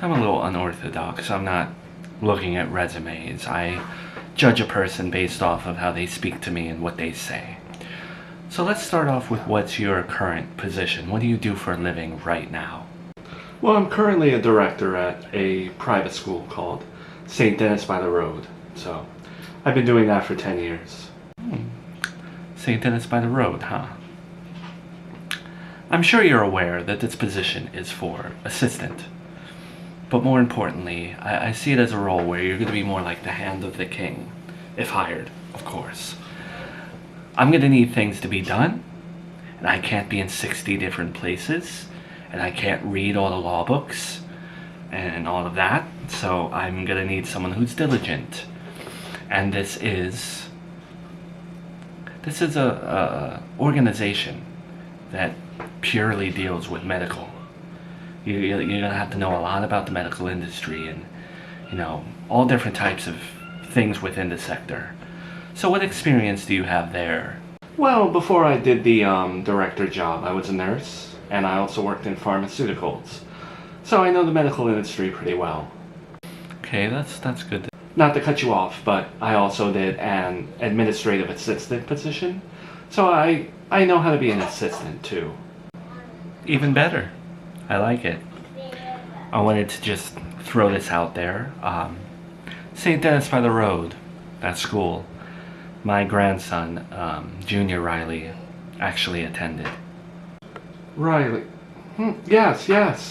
I'm a little unorthodox. I'm not looking at resumes. I judge a person based off of how they speak to me and what they say. So let's start off with what's your current position? What do you do for a living right now? Well, I'm currently a director at a private school called St. Denis by the Road. So I've been doing that for 10 years. St. Denis by the Road, huh? I'm sure you're aware that this position is for assistant. But more importantly, I see it as a role where you're going to be more like the hand of the king, if hired, of course. I'm going to need things to be done, and I can't be in 60 different places, and I can't read all the law books and all of that, so I'm going to need someone who's diligent. And this is a organization that purely deals with medical. You're going to have to know a lot about the medical industry and, all different types of things within the sector. So what experience do you have there? Well, before I did the director job, I was a nurse, and I also worked in pharmaceuticals. So I know the medical industry pretty well. Okay, that's good. Not to cut you off, but I also did an administrative assistant position. So I know how to be an assistant too. Even better. I like it. I wanted to just throw this out there. St. Denis by the Road, that school, my grandson, Junior Riley, actually attended. Riley. Yes,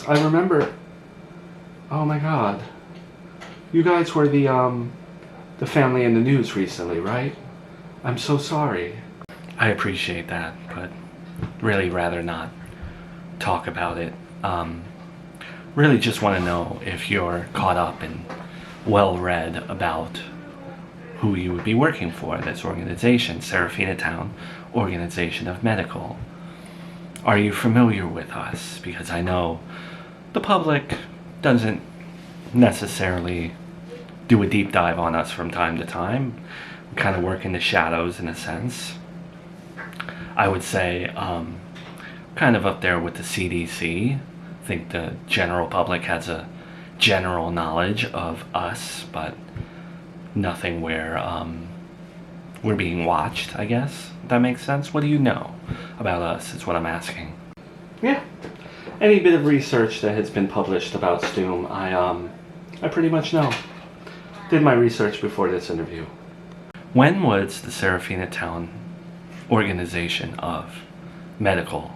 I remember. Oh my God. You guys were the family in the news recently, right? I'm so sorry. I appreciate that, but really rather not talk about it. Really just want to know if you're caught up and well-read about who you would be working for, this organization, Serafina Town Organization of Medical. Are you familiar with us? Because I know the public doesn't necessarily do a deep dive on us from time to time. We kind of work in the shadows in a sense. I would say kind of up there with the CDC. I think the general public has a general knowledge of us, but nothing where we're being watched, I guess. That makes sense? What do you know about us is what I'm asking. Yeah. Any bit of research that has been published about STUM, I pretty much know. Did my research before this interview. When was the Serafina Town Organization of Medical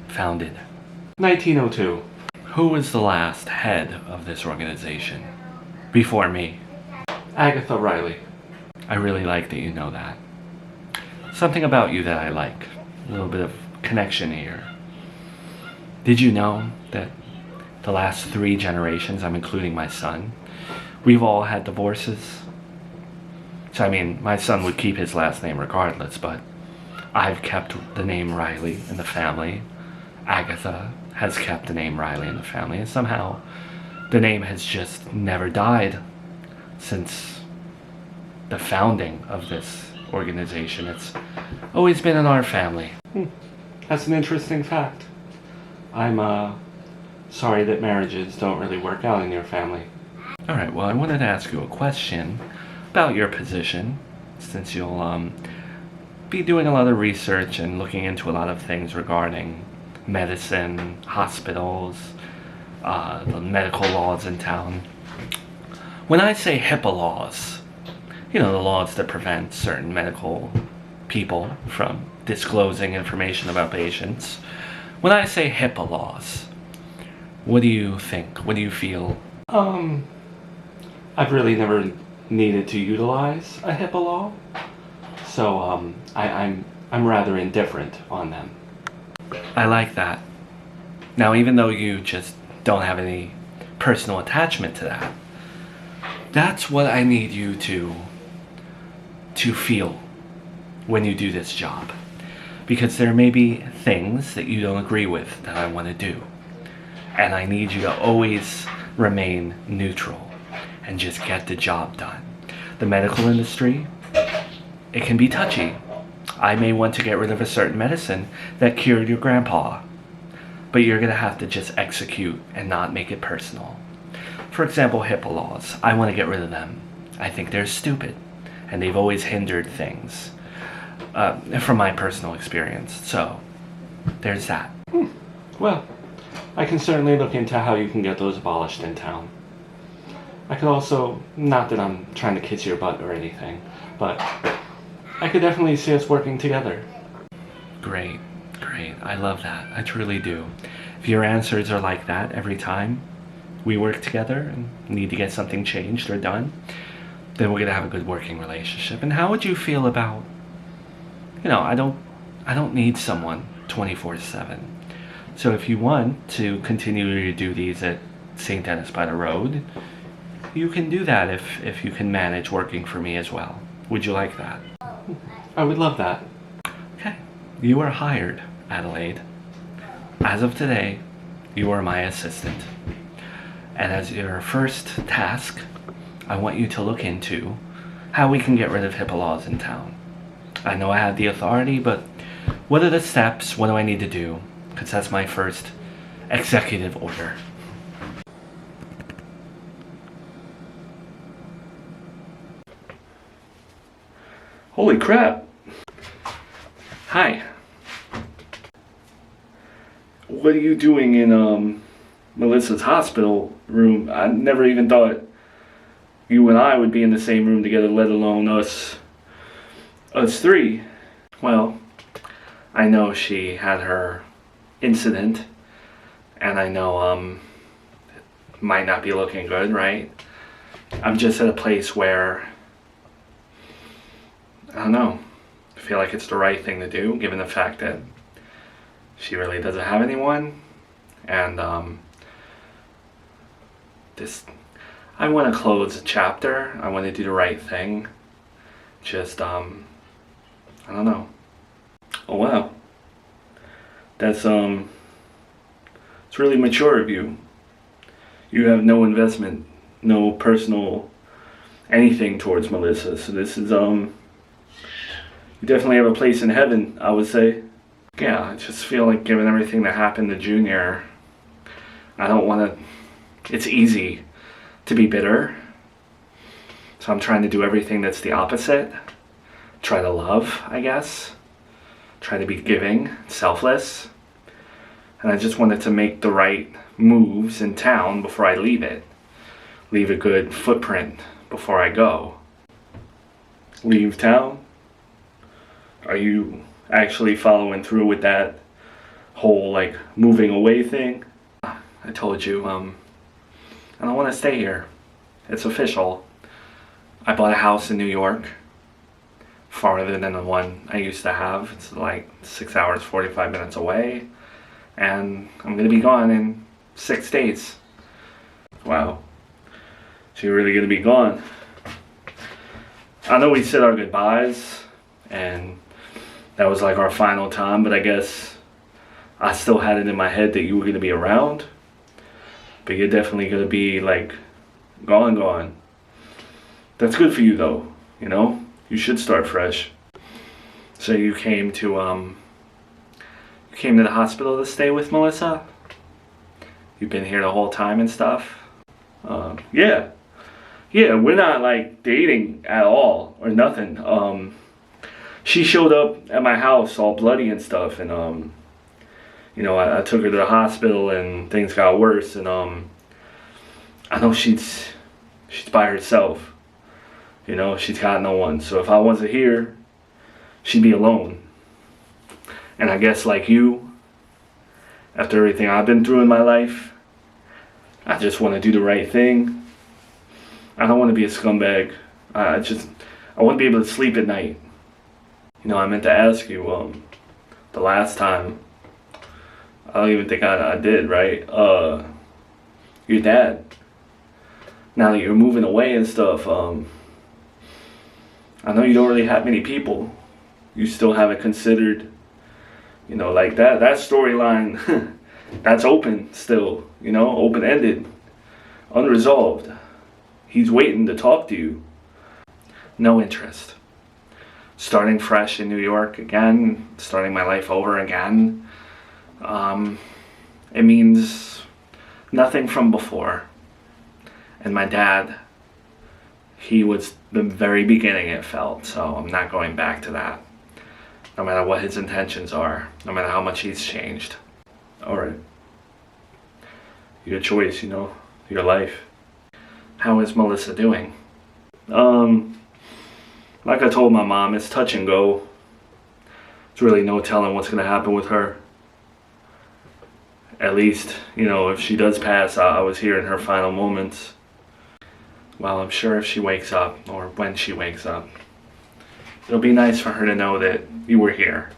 founded? 1902. Who was the last head of this organization? Before me. Agatha Riley. I really like that you know that. Something about you that I like. A little bit of connection here. Did you know that the last 3 generations, I'm including my son, we've all had divorces? So, my son would keep his last name regardless, but I've kept the name Riley in the family. Agatha has kept the name Riley in the family, and somehow the name has just never died since the founding of this organization. It's always been in our family. That's an interesting fact. I'm sorry that marriages don't really work out in your family. Alright, well, I wanted to ask you a question about your position, since you'll be doing a lot of research and looking into a lot of things regarding medicine, hospitals, the medical laws in town. When I say HIPAA laws, the laws that prevent certain medical people from disclosing information about patients, when I say HIPAA laws, what do you think? What do you feel? I've really never needed to utilize a HIPAA law, so I'm rather indifferent on them. I like that. Now, even though you just don't have any personal attachment to that, that's what I need you to feel when you do this job. Because there may be things that you don't agree with that I want to do. And I need you to always remain neutral and just get the job done. The medical industry, it can be touchy. I may want to get rid of a certain medicine that cured your grandpa, but you're going to have to just execute and not make it personal. For example, HIPAA laws. I want to get rid of them. I think they're stupid, and they've always hindered things, from my personal experience. So, there's that. Well, I can certainly look into how you can get those abolished in town. I could also, not that I'm trying to kiss your butt or anything, but I could definitely see us working together. Great, great. I love that. I truly do. If your answers are like that every time we work together and need to get something changed or done, then we're gonna have a good working relationship. And how would you feel about, I don't need someone 24/7. So if you want to continue to do these at St. Dennis by the Road, you can do that if you can manage working for me as well. Would you like that? I would love that. Okay. You are hired, Adelaide. As of today, you are my assistant. And as your first task, I want you to look into how we can get rid of HIPAA laws in town. I know I have the authority, but what are the steps? What do I need to do? Because that's my first executive order. Holy crap. Hi. What are you doing in Melissa's hospital room? I never even thought you and I would be in the same room together, let alone us three. Well, I know she had her incident, and I know it might not be looking good, right? I'm just at a place where I don't know. I feel like it's the right thing to do, given the fact that she really doesn't have anyone, and I want to close a chapter. I want to do the right thing. Just I don't know. Oh wow. That's it's really mature of you. You have no investment, no personal anything towards Melissa. So this is you definitely have a place in heaven, I would say. Yeah, I just feel like given everything that happened to Junior, I don't want to. It's easy to be bitter. So I'm trying to do everything that's the opposite. Try to love, I guess. Try to be giving, selfless. And I just wanted to make the right moves in town before I leave it. Leave a good footprint before I go. Leave town? Are you actually following through with that whole like moving away thing? I told you, I don't want to stay here. It's official. I bought a house in New York, farther than the one I used to have. It's like 6 hours, 45 minutes away. And I'm gonna be gone in 6 days. Wow. So you're really gonna be gone. I know we said our goodbyes, and that was like our final time, but I guess I still had it in my head that you were gonna be around. But you're definitely gonna be like gone. That's good for you though, You should start fresh. So you came to the hospital to stay with Melissa? You've been here the whole time and stuff? Yeah. Yeah, we're not like dating at all or nothing. She showed up at my house all bloody and stuff, and I took her to the hospital and things got worse, and I know she's by herself. She's got no one. So if I wasn't here, she'd be alone. And I guess like you, after everything I've been through in my life, I just want to do the right thing. I don't want to be a scumbag. I want to be able to sleep at night. I meant to ask you, the last time, I don't even think I did, right? Your dad, now that you're moving away and stuff, I know you don't really have many people. You still haven't considered, like that storyline, that's open still, open-ended, unresolved. He's waiting to talk to you. No interest. Starting fresh in New York again, starting my life over again. It means nothing from before. And my dad, he was the very beginning, it felt, so I'm not going back to that. No matter what his intentions are, no matter how much he's changed. Alright. Your choice, your life. How is Melissa doing? Like I told my mom, it's touch and go. There's really no telling what's gonna happen with her. At least, if she does pass, I was here in her final moments. Well, I'm sure if she wakes up, or when she wakes up, it'll be nice for her to know that you were here.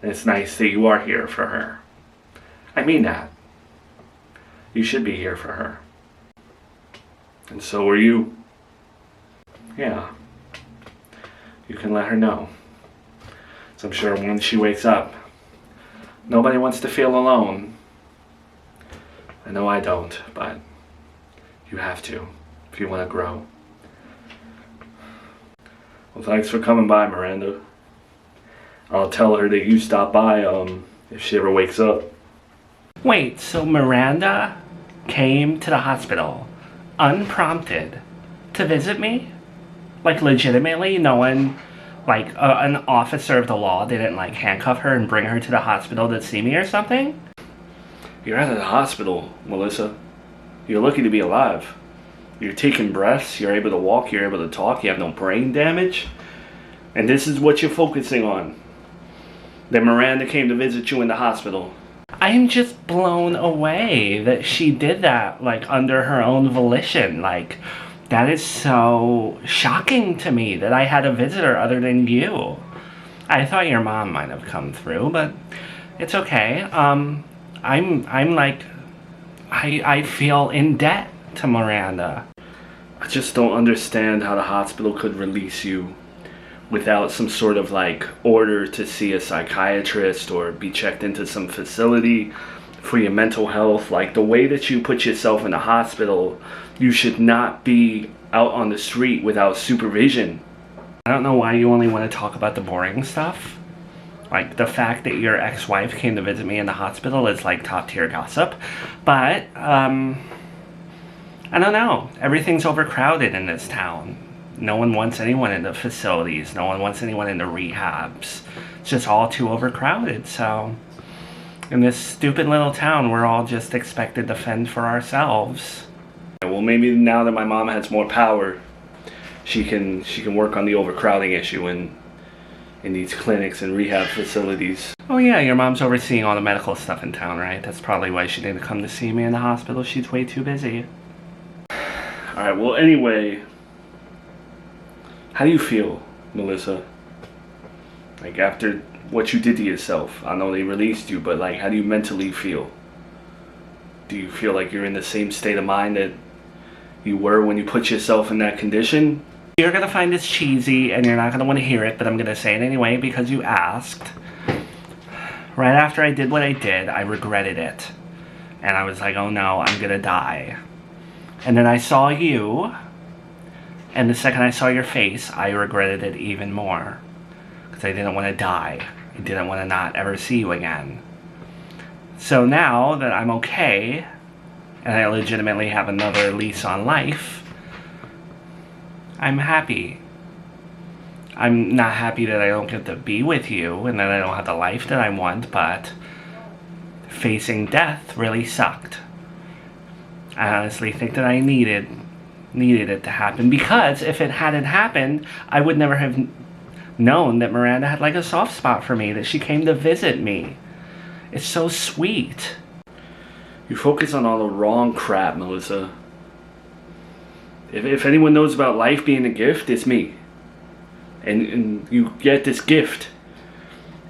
And it's nice that you are here for her. I mean that. You should be here for her. And so are you. Yeah. You can let her know. So I'm sure when she wakes up, nobody wants to feel alone. I know I don't, but you have to if you want to grow. Well, thanks for coming by, Miranda. I'll tell her that you stopped by if she ever wakes up. Wait, so Miranda came to the hospital unprompted to visit me? Like, legitimately, no one, like, an officer of the law didn't, like, handcuff her and bring her to the hospital to see me or something? You're out of the hospital, Melissa. You're lucky to be alive. You're taking breaths, you're able to walk, you're able to talk, you have no brain damage. And this is what you're focusing on. That Miranda came to visit you in the hospital. I am just blown away that she did that, like, under her own volition. Like, that is so shocking to me that I had a visitor other than you. I thought your mom might have come through, but it's okay. I feel in debt to Miranda. I just don't understand how the hospital could release you without some sort of like order to see a psychiatrist or be checked into some facility for your mental health. Like, the way that you put yourself in the hospital, you should not be out on the street without supervision. I don't know why you only want to talk about the boring stuff. Like, the fact that your ex-wife came to visit me in the hospital is like top tier gossip. But, I don't know. Everything's overcrowded in this town. No one wants anyone in the facilities. No one wants anyone in the rehabs. It's just all too overcrowded. So, in this stupid little town, we're all just expected to fend for ourselves. Well, maybe now that my mom has more power, she can work on the overcrowding issue in these clinics and rehab facilities. Oh yeah, your mom's overseeing all the medical stuff in town, right? That's probably why she didn't come to see me in the hospital. She's way too busy. Alright, well, anyway, how do you feel, Melissa? Like, after what you did to yourself? I know they released you, but like, how do you mentally feel? Do you feel like you're in the same state of mind that you were when you put yourself in that condition? You're gonna find this cheesy and you're not gonna want to hear it, but I'm gonna say it anyway because you asked. Right after I did what I did, I regretted it. And I was like, oh no, I'm gonna die. And then I saw you, and the second I saw your face, I regretted it even more. Because I didn't want to die. I didn't want to not ever see you again. So now that I'm okay, and I legitimately have another lease on life, I'm happy. I'm not happy that I don't get to be with you, and that I don't have the life that I want, but facing death really sucked. I honestly think that I needed it to happen, because if it hadn't happened, I would never have known that Miranda had like a soft spot for me, that she came to visit me. It's so sweet. You focus on all the wrong crap, Melissa. If anyone knows about life being a gift, it's me. And you get this gift.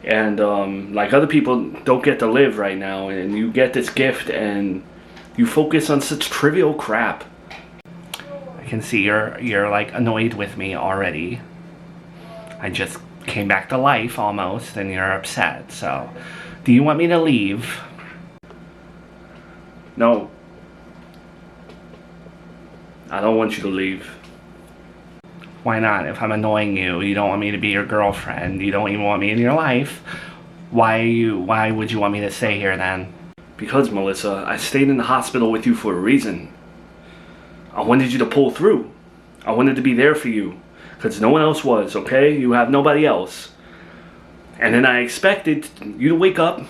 And like, other people don't get to live right now, and you get this gift and you focus on such trivial crap. I can see you're like annoyed with me already. I just came back to life almost, and you're upset. So, do you want me to leave? No. I don't want you to leave. Why not? If I'm annoying you, you don't want me to be your girlfriend, you don't even want me in your life, why would you want me to stay here then? Because, Melissa, I stayed in the hospital with you for a reason. I wanted you to pull through. I wanted to be there for you. Because no one else was, okay? You have nobody else. And then I expected you to wake up,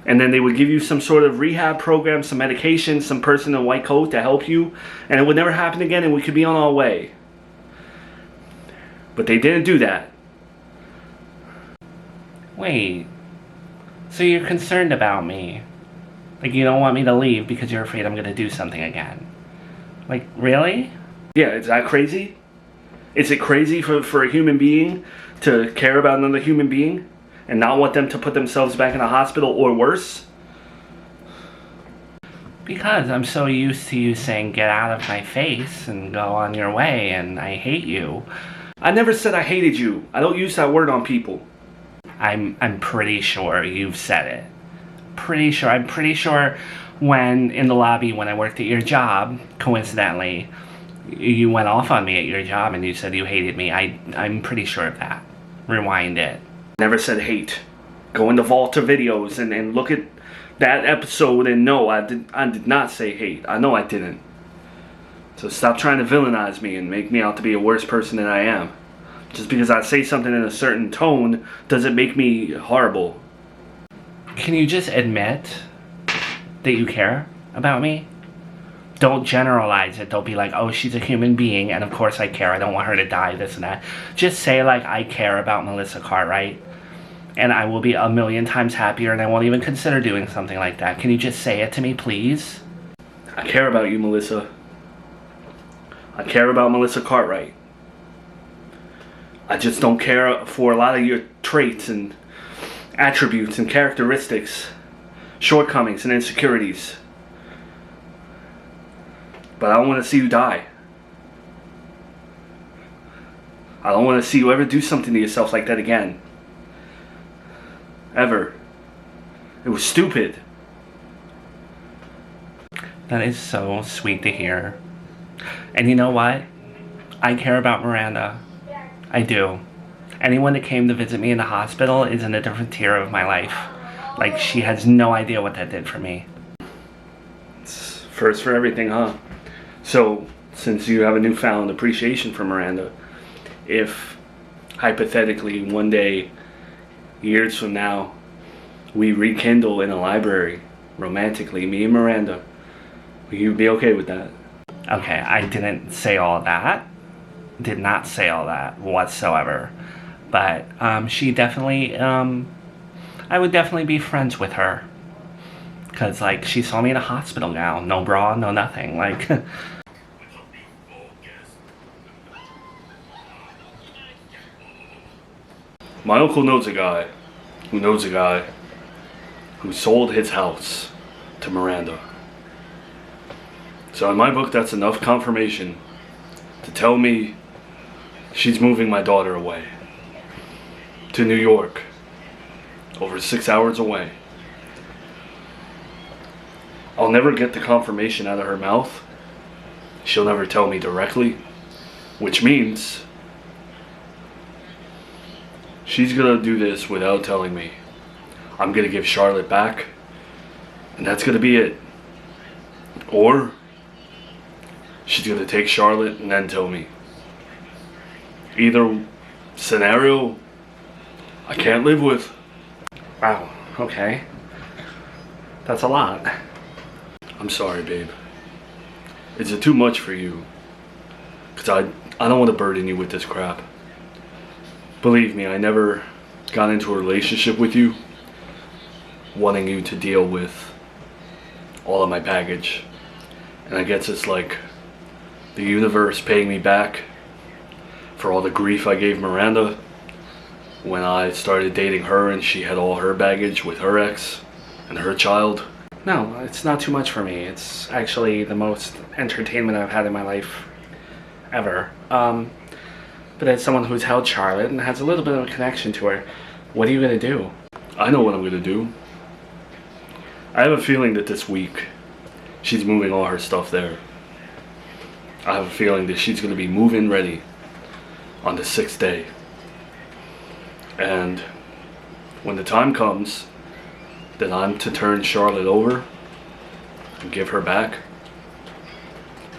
and then they would give you some sort of rehab program, some medication, some person in a white coat to help you, and it would never happen again, and we could be on our way. But they didn't do that. Wait, so you're concerned about me? Like, you don't want me to leave because you're afraid I'm gonna do something again? Like, really? Yeah, is that crazy? Is it crazy for a human being to care about another human being and not want them to put themselves back in a hospital or worse? Because I'm so used to you saying, get out of my face and go on your way, and I hate you. I never said I hated you. I don't use that word on people. I'm pretty sure you've said it. I'm pretty sure when in the lobby when I worked at your job, coincidentally, you went off on me at your job and you said you hated me. I'm pretty sure of that. Rewind it. Never said hate. Go into Volta videos and look at that episode and no, I did not say hate. I know I didn't. So stop trying to villainize me and make me out to be a worse person than I am. Just because I say something in a certain tone doesn't make me horrible. Can you just admit that you care about me? Don't generalize it. Don't be like, oh, she's a human being, and of course I care. I don't want her to die, this and that. Just say, like, I care about Melissa Cartwright, and I will be a million times happier, and I won't even consider doing something like that. Can you just say it to me, please? I care about you, Melissa. I care about Melissa Cartwright. I just don't care for a lot of your traits and attributes and characteristics, shortcomings and insecurities. But I don't want to see you die. I don't want to see you ever do something to yourself like that again. Ever. It was stupid. That is so sweet to hear. And you know what? I care about Miranda. I do. Anyone that came to visit me in the hospital is in a different tier of my life. Like, she has no idea what that did for me. It's first for everything, huh? So, since you have a newfound appreciation for Miranda, if hypothetically one day, years from now, we rekindle in a library, romantically, me and Miranda, will you be okay with that? Okay, I didn't say all that. Did not say all that whatsoever. But she definitely, I would definitely be friends with her. Because, like, she saw me in a hospital gown. No bra, no nothing. Like, My uncle knows a guy who sold his house to Miranda. So in my book, that's enough confirmation to tell me she's moving my daughter away to New York, over 6 hours away. I'll never get the confirmation out of her mouth. She'll never tell me directly, which means she's gonna do this without telling me. I'm gonna give Charlotte back, and that's gonna be it. Or she's gonna take Charlotte and then tell me. Either scenario, I can't live with. wow, okay. That's a lot. I'm sorry, babe. Is it too much for you? Because I don't want to burden you with this crap. Believe me, I never got into a relationship with you wanting you to deal with all of my baggage. And I guess it's like the universe paying me back for all the grief I gave Miranda when I started dating her and she had all her baggage with her ex and her child. No, it's not too much for me. It's actually the most entertainment I've had in my life ever. But as someone who's held Charlotte and has a little bit of a connection to her, what are you gonna do? I know what I'm gonna do. I have a feeling that this week she's moving all her stuff there. I have a feeling that she's gonna be move-in ready on the 6th day. And when the time comes that I'm to turn Charlotte over and give her back,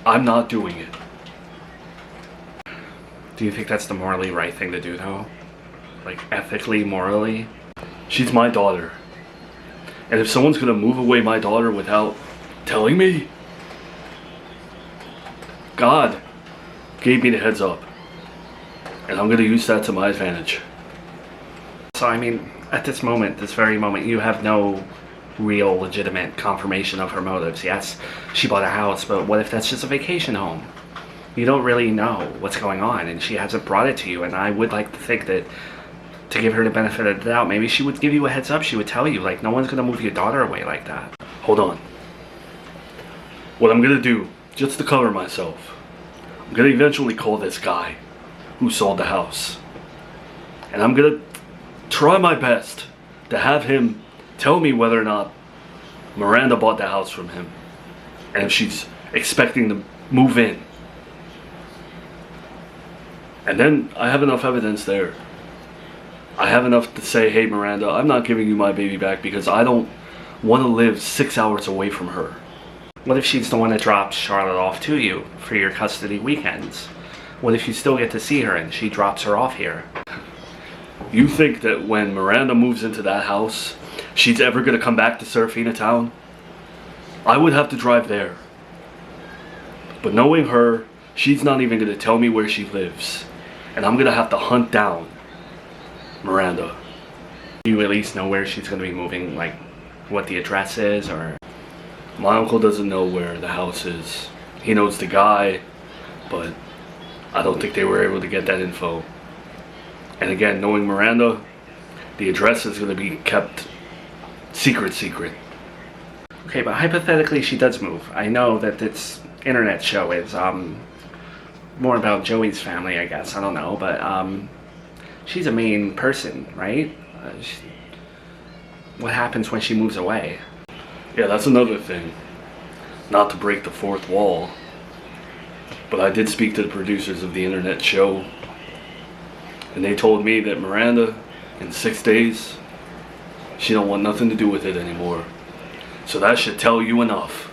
I'm not doing it. Do you think that's the morally right thing to do, though? Like, ethically, morally? She's my daughter. And if someone's gonna move away my daughter without telling me, God gave me the heads up. And I'm gonna use that to my advantage. So, I mean, at this moment, this very moment, you have no real legitimate confirmation of her motives. Yes, she bought a house, but what if that's just a vacation home? You don't really know what's going on, and she hasn't brought it to you. And I would like to think that, to give her the benefit of the doubt, maybe she would give you a heads up. She would tell you, like, no one's gonna move your daughter away like that. Hold on. What I'm gonna do, just to cover myself, I'm gonna eventually call this guy who sold the house. And I'm gonna try my best to have him tell me whether or not Miranda bought the house from him. And if she's expecting to move in. And then I have enough evidence there. I have enough to say, hey Miranda, I'm not giving you my baby back because I don't want to live 6 hours away from her. What if she's the one that drops Charlotte off to you for your custody weekends? What if you still get to see her and she drops her off here? You think that when Miranda moves into that house, she's ever going to come back to Serafina Town? I would have to drive there. But knowing her, she's not even going to tell me where she lives. And I'm going to have to hunt down Miranda. Do you at least know where she's going to be moving, like what the address is, or? My uncle doesn't know where the house is. He knows the guy, but I don't think they were able to get that info. And again, knowing Miranda, the address is going to be kept secret. Okay, but hypothetically she does move. I know that this internet show is more about Joey's family, I guess. I don't know, but she's a main person, right? What happens when she moves away? Yeah, that's another thing. Not to break the fourth wall, but I did speak to the producers of the internet show, and they told me that Miranda, in 6 days, she don't want nothing to do with it anymore. So that should tell you enough.